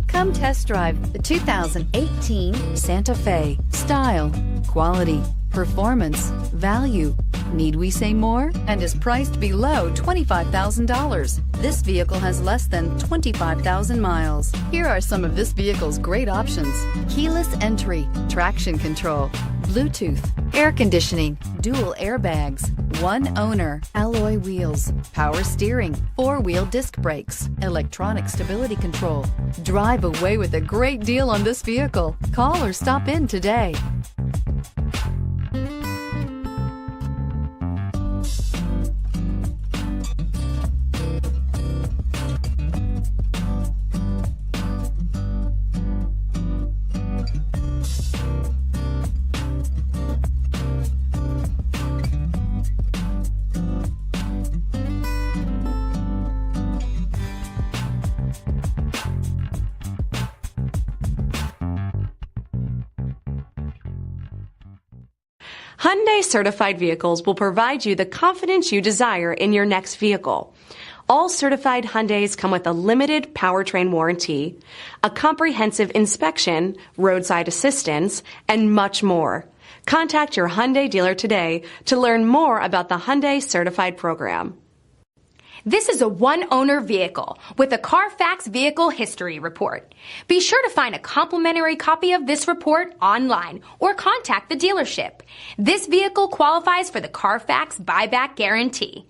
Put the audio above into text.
Come test drive the 2018 Santa Fe. Style, quality, performance, value. Need we say more? And is priced below $25,000. This vehicle has less than 25,000 miles. Here are some of this vehicle's great options: keyless entry, traction control, Bluetooth, air conditioning, dual airbags, one owner, alloy wheels, power steering, four-wheel disc brakes, electronic stability control. Drive away with a great deal on this vehicle. Call or stop in today. Hyundai Certified Vehicles will provide you the confidence you desire in your next vehicle. All certified Hyundais come with a limited powertrain warranty, a comprehensive inspection, roadside assistance, and much more. Contact your Hyundai dealer today to learn more about the Hyundai Certified program. This is a one-owner vehicle with a CARFAX Vehicle History Report. Be sure to find a complimentary copy of this report online or contact the dealership. This vehicle qualifies for the CARFAX Buyback Guarantee.